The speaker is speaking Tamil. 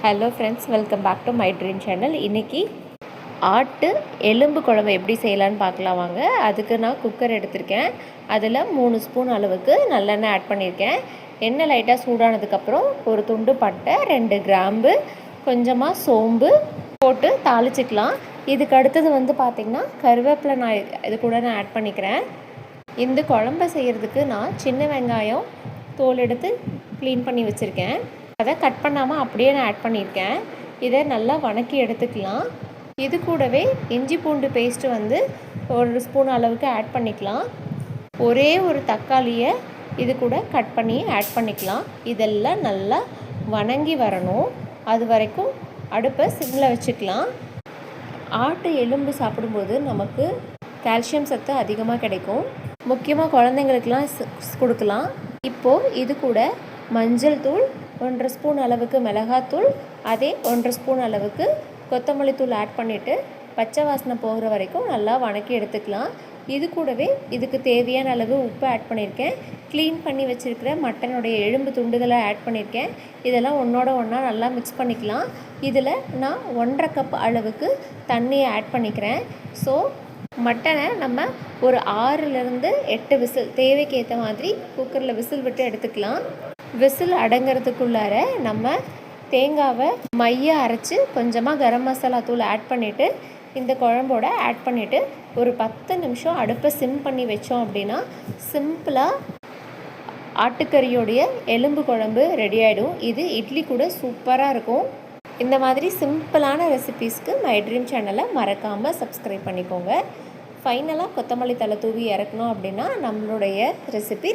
Hello friends, welcome back to my dream channel. இன்றைக்கி ஆட்டு எலும்பு குழம்பு எப்படி செய்யலான்னு பார்க்கலாம் வாங்க. அதுக்கு நான் குக்கர் எடுத்திருக்கேன். அதில் 3 ஸ்பூன் அளவுக்கு நல்லெண்ணெய் ஆட் பண்ணியிருக்கேன். எண்ணெய் லைட்டாக சூடானதுக்கப்புறம் ஒரு துண்டு பட்டை, 2 கிராம்பு, கொஞ்சமாக சோம்பு போட்டு தாளிச்சிக்கலாம். இதுக்கு அடுத்தது பார்த்திங்கன்னா கருவேப்பிலை நான் இது கூட நான் ஆட் பண்ணிக்கிறேன். இந்த குழம்பை செய்கிறதுக்கு நான் சின்ன வெங்காயம் தோல் எடுத்து க்ளீன் பண்ணி வச்சுருக்கேன். அதை கட் பண்ணாமல் அப்படியே நான் ஆட் பண்ணியிருக்கேன். இதை நல்லா வணக்கி எடுத்துக்கலாம். இது கூடவே இஞ்சி பூண்டு பேஸ்ட்டு 1 ஸ்பூன் அளவுக்கு ஆட் பண்ணிக்கலாம். ஒரே ஒரு தக்காளியை இது கூட கட் பண்ணி ஆட் பண்ணிக்கலாம். இதெல்லாம் நல்லா வணங்கி வரணும். அது வரைக்கும் அடுப்பை சிம்மில் வச்சுக்கலாம். ஆட்டு எலும்பு சாப்பிடும்போது நமக்கு கால்சியம் சத்து அதிகமாக கிடைக்கும். முக்கியமாக குழந்தைங்களுக்கெல்லாம் கொடுக்கலாம். இப்போது இது கூட மஞ்சள் தூள், 1 ஸ்பூன் அளவுக்கு மிளகாத்தூள், அதே 1 ஸ்பூன் அளவுக்கு கொத்தமல்லி தூள் ஆட் பண்ணிவிட்டு பச்சை வாசனை போகிற வரைக்கும் நல்லா வணக்கி எடுத்துக்கலாம். இது கூடவே இதுக்கு தேவையான அளவு உப்பு ஆட் பண்ணியிருக்கேன். க்ளீன் பண்ணி வச்சுருக்கிற மட்டனுடைய எலும்பு துண்டுகளை ஆட் பண்ணியிருக்கேன். இதெல்லாம் ஒன்றோட ஒன்றா நல்லா மிக்ஸ் பண்ணிக்கலாம். இதில் நான் 1.5 கப் அளவுக்கு தண்ணியை ஆட் பண்ணிக்கிறேன். ஸோ மட்டனை நம்ம ஒரு 6லேருந்து 8 விசில் தேவைக்கு ஏற்ற மாதிரி குக்கரில் விசில் விட்டு எடுத்துக்கலாம். விசில் அடங்கிறதுக்குள்ளார நம்ம தேங்காவை மைய அரைச்சி கொஞ்சமாக கரம் மசாலா தூள் ஆட் பண்ணிவிட்டு இந்த குழம்போட ஆட் பண்ணிவிட்டு ஒரு 10 நிமிஷம் அடுப்பை சிம் பண்ணி வச்சோம் அப்படின்னா சிம்பிளாக ஆட்டுக்கறியோடைய எலும்பு குழம்பு ரெடி ஆகிடும். இது இட்லி கூட சூப்பராக இருக்கும். இந்த மாதிரி சிம்பிளான ரெசிபீஸ்க்கு மை ட்ரீம் சேனலை மறக்காமல் சப்ஸ்கிரைப் பண்ணிக்கோங்க. ஃபைனலாக கொத்தமல்லி தழை தூவி இறக்கணும் அப்படின்னா நம்மளுடைய ரெசிபி